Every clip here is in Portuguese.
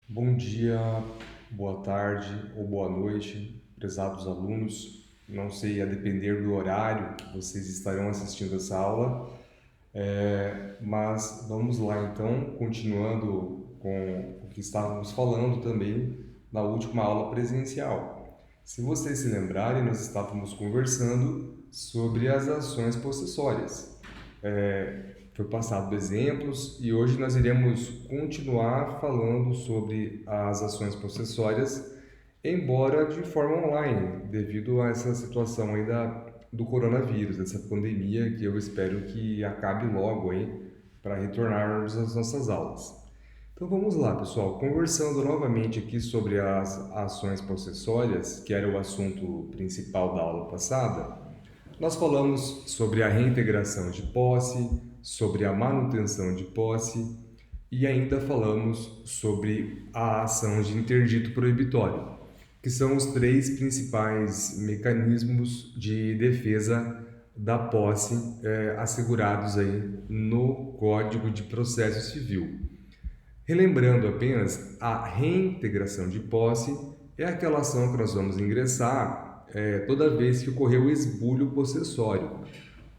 Bom dia, boa tarde ou boa noite, prezados alunos. Não sei, a depender do horário que vocês estarão assistindo essa aula, mas vamos lá então, continuando com o que estávamos falando também na última aula presencial. Se vocês se lembrarem, nós estávamos conversando sobre as ações possessórias. Foi passado exemplos e hoje nós iremos continuar falando sobre as ações possessórias, embora de forma online, devido a essa situação aí do coronavírus, dessa pandemia que eu espero que acabe logo aí para retornarmos às nossas aulas. Então vamos lá, pessoal, conversando novamente aqui sobre as ações possessórias, que era o assunto principal da aula passada. Nós falamos sobre a reintegração de posse, sobre a manutenção de posse e ainda falamos sobre a ação de interdito proibitório, que são os três principais mecanismos de defesa da posse assegurados aí no Código de Processo Civil. Relembrando apenas, a reintegração de posse é aquela ação que nós vamos ingressar toda vez que ocorrer o esbulho possessório.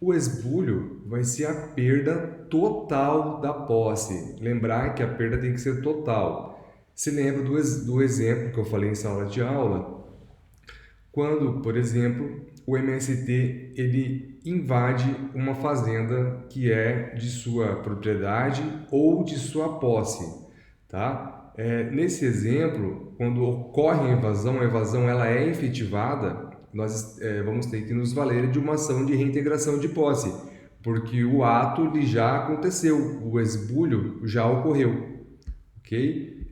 O esbulho vai ser a perda total da posse. Lembrar que a perda tem que ser total. Se lembra do exemplo que eu falei em sala de aula, quando, por exemplo, o MST ele invade uma fazenda que é de sua propriedade ou de sua posse, tá? Nesse exemplo, quando ocorre a evasão ela é efetivada, nós vamos ter que nos valer de uma ação de reintegração de posse, porque o ato ele já aconteceu, o esbulho já ocorreu, ok?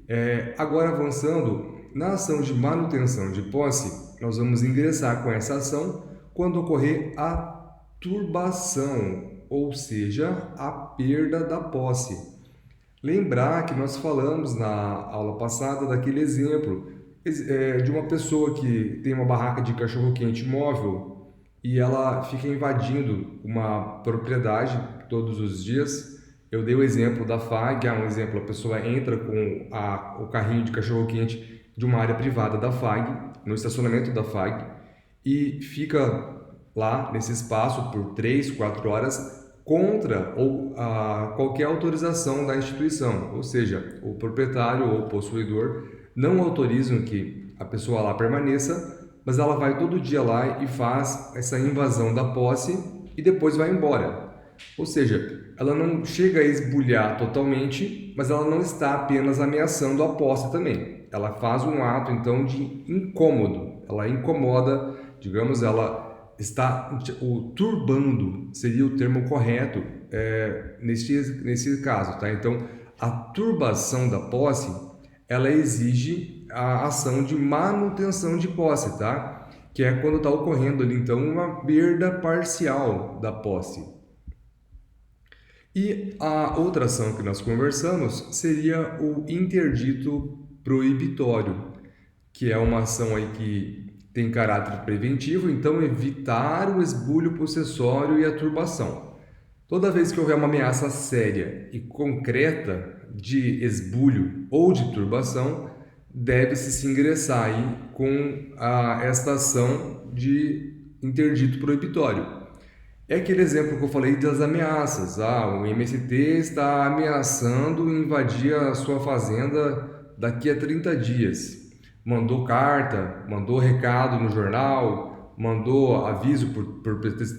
Agora avançando, na ação de manutenção de posse, nós vamos ingressar com essa ação quando ocorrer a turbação, ou seja, a perda da posse. Lembrar que nós falamos na aula passada daquele exemplo de uma pessoa que tem uma barraca de cachorro-quente móvel e ela fica invadindo uma propriedade todos os dias. Eu dei o exemplo da FAG, um exemplo, a pessoa entra com o carrinho de cachorro-quente de uma área privada da FAG, no estacionamento da FAG, e fica lá nesse espaço por 3, 4 horas contra qualquer autorização da instituição, ou seja, o proprietário ou o possuidor não autorizam que a pessoa lá permaneça, mas ela vai todo dia lá e faz essa invasão da posse e depois vai embora. Ou seja, ela não chega a esbulhar totalmente, mas ela não está apenas ameaçando a posse também. Ela faz um ato então de incômodo, ela incomoda, digamos, ela está o turbando seria o termo correto nesse caso, tá? Então, a turbação da posse, ela exige a ação de manutenção de posse, tá? Que é quando está ocorrendo ali, então, uma perda parcial da posse. E a outra ação que nós conversamos seria o interdito proibitório, que é uma ação aí que tem caráter preventivo, então evitar o esbulho possessório e a turbação. Toda vez que houver uma ameaça séria e concreta de esbulho ou de turbação, deve-se se ingressar aí com esta ação de interdito proibitório. É aquele exemplo que eu falei das ameaças. O MST está ameaçando invadir a sua fazenda daqui a 30 dias. Mandou carta, mandou recado no jornal, mandou aviso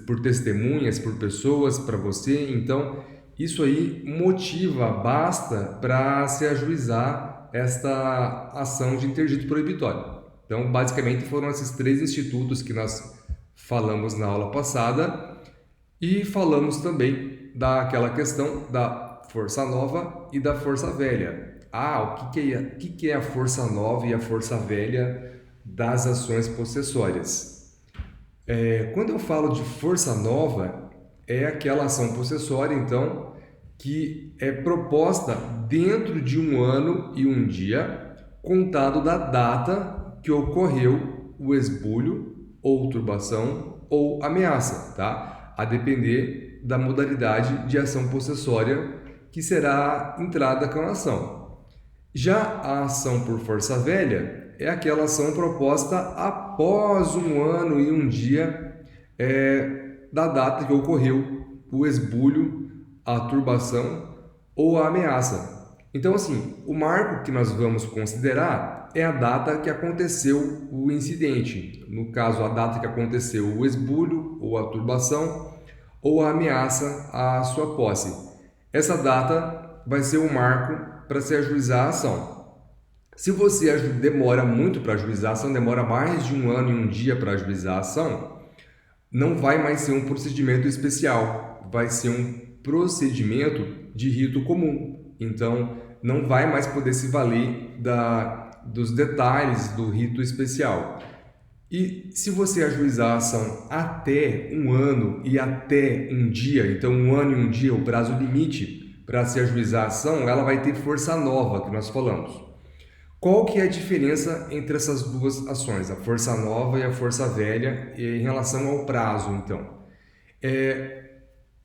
por testemunhas, por pessoas para você. Então, isso aí motiva, basta para se ajuizar esta ação de interdito proibitório. Então, basicamente, foram esses três institutos que nós falamos na aula passada. E falamos também daquela questão da força nova e da força velha. O que é a força nova e a força velha das ações possessórias? Quando eu falo de força nova, é aquela ação possessória, então, que é proposta dentro de um ano e um dia, contado da data que ocorreu o esbulho, ou turbação, ou ameaça, tá? A depender da modalidade de ação possessória que será entrada com a ação. Já a ação por força velha é aquela ação proposta após um ano e um dia da data que ocorreu o esbulho, a turbação ou a ameaça. Então, assim, o marco que nós vamos considerar é a data que aconteceu o incidente. No caso, a data que aconteceu o esbulho ou a turbação ou a ameaça à sua posse. Essa data vai ser o marco para se ajuizar a ação. Se você demora muito para ajuizar a ação, demora mais de um ano e um dia para ajuizar a ação, não vai mais ser um procedimento especial, vai ser um procedimento de rito comum. Então, não vai mais poder se valer dos detalhes do rito especial. E se você ajuizar a ação até um ano e até um dia, então um ano e um dia, o prazo limite para se ajuizar a ação, ela vai ter força nova, que nós falamos. Qual que é a diferença entre essas duas ações, a força nova e a força velha, em relação ao prazo, então?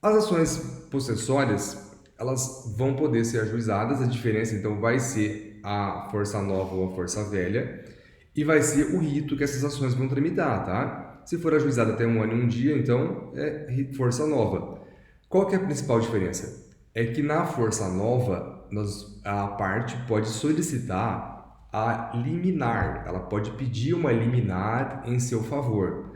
As ações possessórias, elas vão poder ser ajuizadas, a diferença então vai ser a força nova ou a força velha, e vai ser o rito que essas ações vão tramitar, tá? Se for ajuizada até um ano e um dia, então é força nova. Qual que é a principal diferença? É que na força nova, a parte pode solicitar a liminar, ela pode pedir uma liminar em seu favor.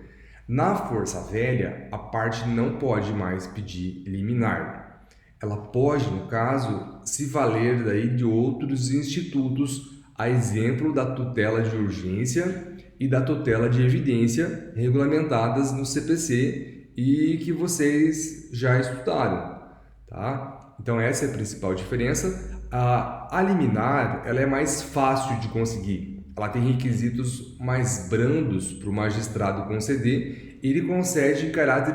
Na força velha, a parte não pode mais pedir liminar. Ela pode, no caso, se valer daí de outros institutos, a exemplo da tutela de urgência e da tutela de evidência regulamentadas no CPC e que vocês já estudaram, tá? Então essa é a principal diferença. A liminar, ela é mais fácil de conseguir. Ela tem requisitos mais brandos para o magistrado conceder. Ele concede em caráter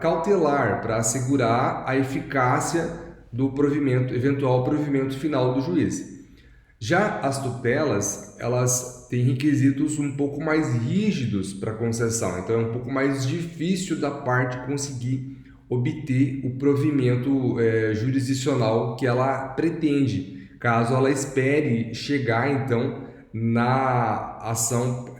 cautelar para assegurar a eficácia do eventual provimento final do juiz. Já as tutelas, elas têm requisitos um pouco mais rígidos para concessão, então é um pouco mais difícil da parte conseguir obter o provimento jurisdicional que ela pretende, caso ela espere chegar então na ação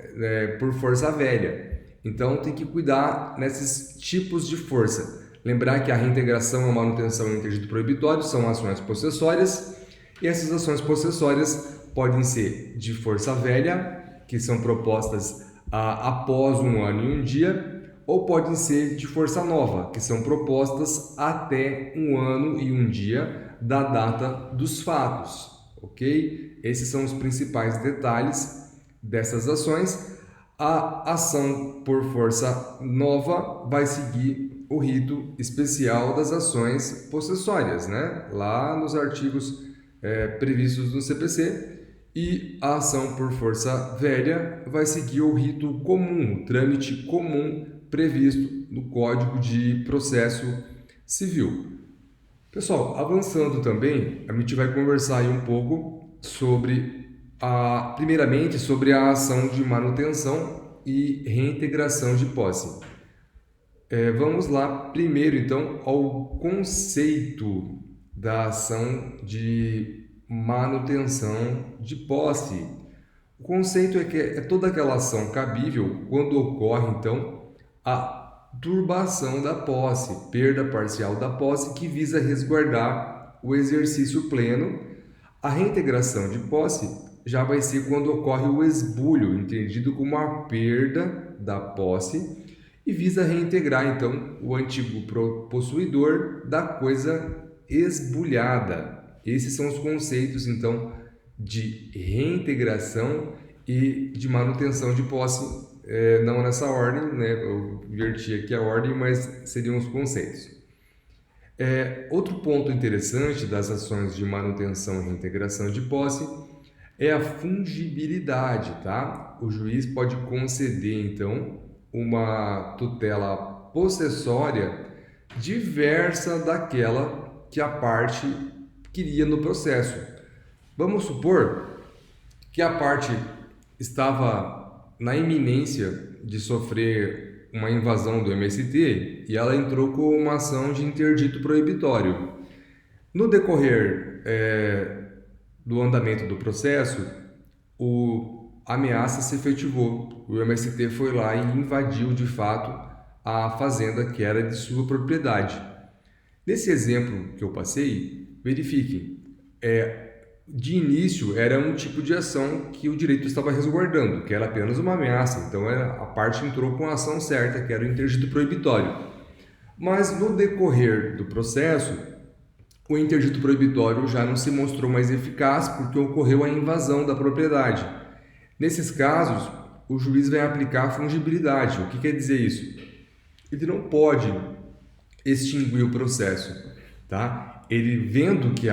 por força velha. Então tem que cuidar nesses tipos de força. Lembrar que a reintegração e a manutenção em interdito proibitório são ações possessórias, e essas ações possessórias podem ser de força velha, que são propostas após um ano e um dia, ou podem ser de força nova, que são propostas até um ano e um dia da data dos fatos, ok? Esses são os principais detalhes dessas ações. A ação por força nova vai seguir o rito especial das ações possessórias, né? Lá nos artigos previstos no CPC, e a ação por força velha vai seguir o rito comum, o trâmite comum previsto no Código de Processo Civil. Pessoal, avançando também, a gente vai conversar aí um pouco primeiramente sobre a ação de manutenção e reintegração de posse. Vamos lá primeiro então ao conceito da ação de manutenção de posse. O conceito é que é toda aquela ação cabível quando ocorre então a turbação da posse, perda parcial da posse, que visa resguardar o exercício pleno. A reintegração de posse já vai ser quando ocorre o esbulho, entendido como a perda da posse, e visa reintegrar então o antigo possuidor da coisa esbulhada. Esses são os conceitos então de reintegração e de manutenção de posse, não nessa ordem, né? Eu inverti aqui a ordem, mas seriam os conceitos. Outro ponto interessante das ações de manutenção e reintegração de posse é a fungibilidade, tá? O juiz pode conceder então uma tutela possessória diversa daquela que a parte queria no processo. Vamos supor que a parte estava na iminência de sofrer uma invasão do MST e ela entrou com uma ação de interdito proibitório. No decorrer do andamento do processo, a ameaça se efetivou. O MST foi lá e invadiu de fato a fazenda que era de sua propriedade. Nesse exemplo que eu passei, verifiquem, de início era um tipo de ação que o direito estava resguardando, que era apenas uma ameaça, então a parte entrou com a ação certa, que era o interdito proibitório. Mas no decorrer do processo, o interdito proibitório já não se mostrou mais eficaz porque ocorreu a invasão da propriedade. Nesses casos, o juiz vai aplicar a fungibilidade. O que quer dizer isso? Ele não pode extinguir o processo, tá? Ele vendo que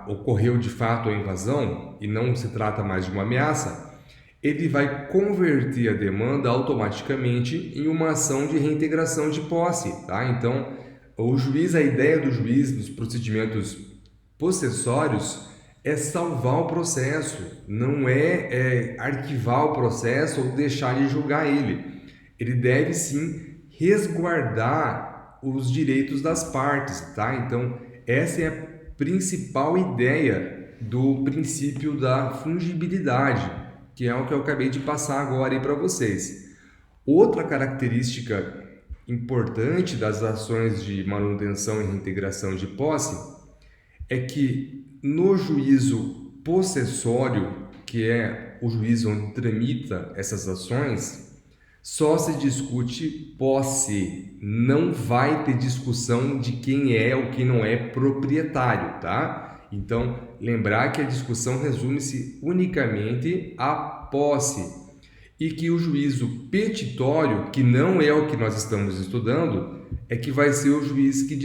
ocorreu de fato a invasão e não se trata mais de uma ameaça, ele vai converter a demanda automaticamente em uma ação de reintegração de posse, tá? Então, a ideia do juiz nos procedimentos possessórios é salvar o processo, não é arquivar o processo ou deixar de julgar ele. Ele deve sim resguardar os direitos das partes, tá? Então, essa é a principal ideia do princípio da fungibilidade, que é o que eu acabei de passar agora aí para vocês. Outra característica importante das ações de manutenção e reintegração de posse é que no juízo possessório, que é o juízo onde tramita essas ações, só se discute posse, não vai ter discussão de quem é ou quem não é proprietário, tá? Então, lembrar que a discussão resume-se unicamente à posse e que o juízo petitório, que não é o que nós estamos estudando, é que vai ser o juízo que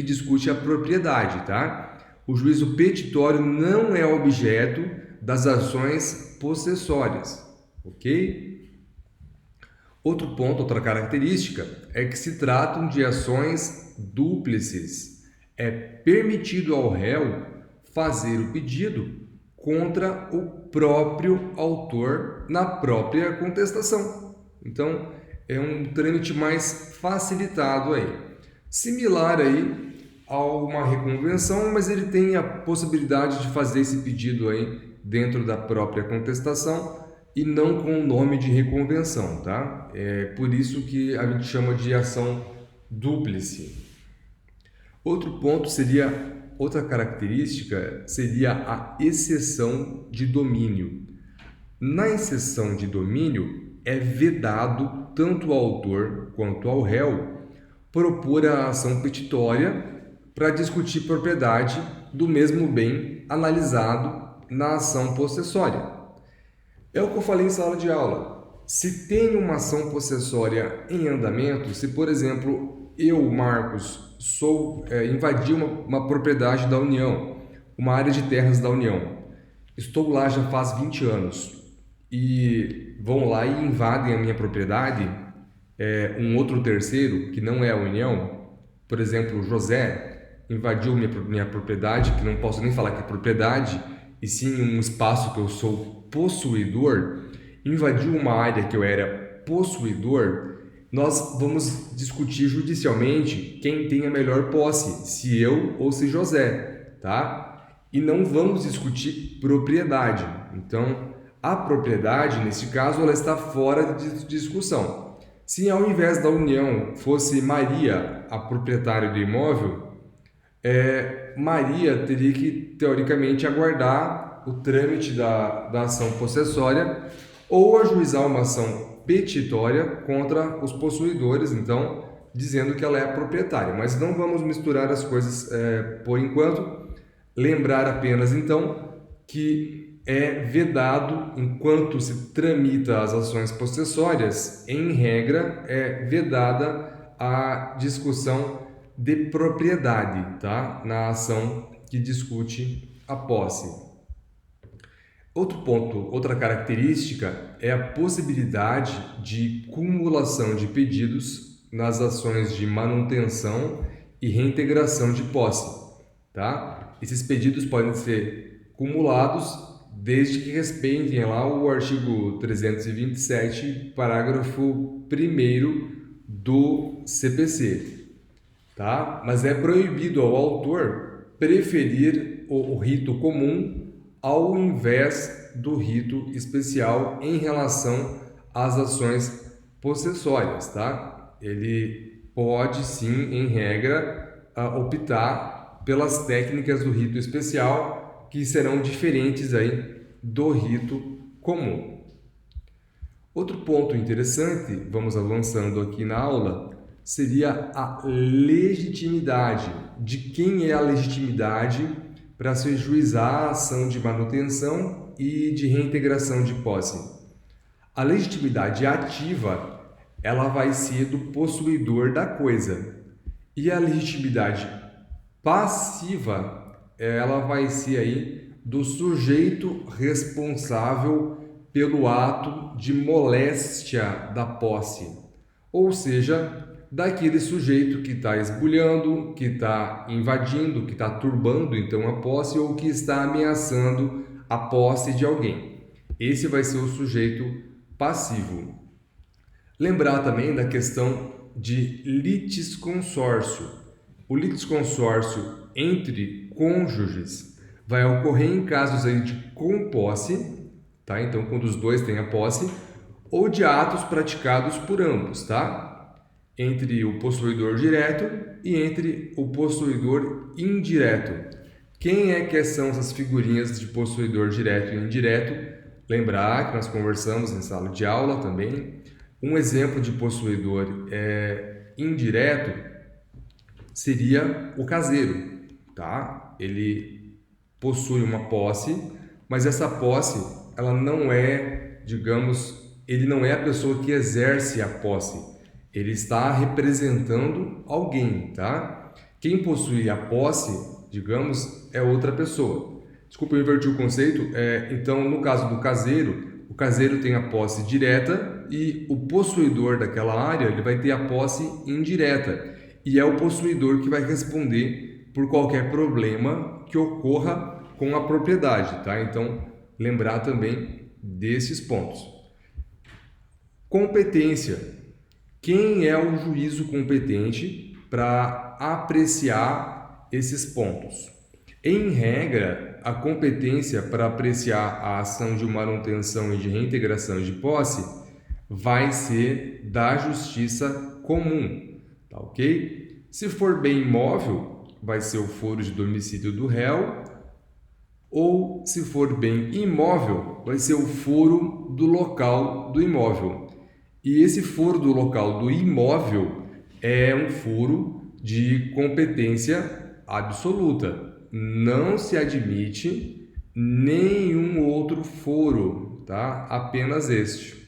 discute a propriedade, tá? O juízo petitório não é objeto das ações possessórias, ok? Outro ponto, outra característica, é que se tratam de ações dúplices. É permitido ao réu fazer o pedido contra o próprio autor na própria contestação. Então, é um trâmite mais facilitado aí. Similar aí a uma reconvenção, mas ele tem a possibilidade de fazer esse pedido aí dentro da própria contestação e não com o nome de reconvenção, tá? É por isso que a gente chama de ação dúplice. Outra característica seria a exceção de domínio. Na exceção de domínio, é vedado tanto ao autor quanto ao réu propor a ação petitória para discutir propriedade do mesmo bem analisado na ação possessória. É o que eu falei em sala de aula. Se tem uma ação possessória em andamento, se por exemplo eu, Marcos, invadi uma propriedade da União, uma área de terras da União, estou lá já faz 20 anos e vão lá e invadem a minha propriedade, um outro terceiro que não é a União, por exemplo, José invadiu minha propriedade, que não posso nem falar que é propriedade, e sim um espaço que eu sou possuidor, invadiu uma área que eu era possuidor, nós vamos discutir judicialmente quem tem a melhor posse, se eu ou se José, tá? E não vamos discutir propriedade. Então, a propriedade, nesse caso, ela está fora de discussão. Se ao invés da União fosse Maria a proprietária do imóvel, Maria teria que, teoricamente, aguardar o trâmite da ação possessória ou ajuizar uma ação petitória contra os possuidores, então, dizendo que ela é a proprietária. Mas não vamos misturar as coisas por enquanto. Lembrar apenas, então, que é vedado, enquanto se tramita as ações possessórias, em regra, é vedada a discussão de propriedade, tá? Na ação que discute a posse. Outro ponto, outra característica é a possibilidade de cumulação de pedidos nas ações de manutenção e reintegração de posse, tá? Esses pedidos podem ser cumulados desde que respeitem lá o artigo 327, parágrafo 1º do CPC. Tá? Mas é proibido ao autor preferir o rito comum ao invés do rito especial em relação às ações possessórias, tá? Ele pode sim, em regra, optar pelas técnicas do rito especial que serão diferentes aí do rito comum. Outro ponto interessante, vamos avançando aqui na aula, seria a legitimidade. De quem é a legitimidade para se juizar a ação de manutenção e de reintegração de posse? A legitimidade ativa, ela vai ser do possuidor da coisa. E a legitimidade passiva, ela vai ser aí do sujeito responsável pelo ato de moléstia da posse, ou seja, daquele sujeito que está esbulhando, que está invadindo, que está turbando então a posse ou que está ameaçando a posse de alguém. Esse vai ser o sujeito passivo. Lembrar também da questão de litisconsórcio. O litisconsórcio entre cônjuges vai ocorrer em casos aí de composse, tá? Então, quando os dois têm a posse, ou de atos praticados por ambos, tá? Entre o possuidor direto e entre o possuidor indireto. Quem é que são essas figurinhas de possuidor direto e indireto? Lembrar que nós conversamos em sala de aula também. Um exemplo de possuidor indireto seria o caseiro, tá? Ele possui uma posse, mas essa posse, ela não é, digamos, ele não é a pessoa que exerce a posse. Ele está representando alguém, tá? Quem possui a posse, digamos, é outra pessoa. Desculpa, eu inverti o conceito. Então, no caso do caseiro, o caseiro tem a posse direta e o possuidor daquela área ele vai ter a posse indireta. E é o possuidor que vai responder por qualquer problema que ocorra com a propriedade, tá? Então, lembrar também desses pontos. Competência. Quem é o juízo competente para apreciar esses pontos? Em regra, a competência para apreciar a ação de manutenção e de reintegração de posse vai ser da justiça comum, tá ok? Se for bem imóvel, vai ser o foro de domicílio do réu, ou se for bem imóvel, vai ser o foro do local do imóvel. E esse foro do local do imóvel é um foro de competência absoluta. Não se admite nenhum outro foro, tá? Apenas este.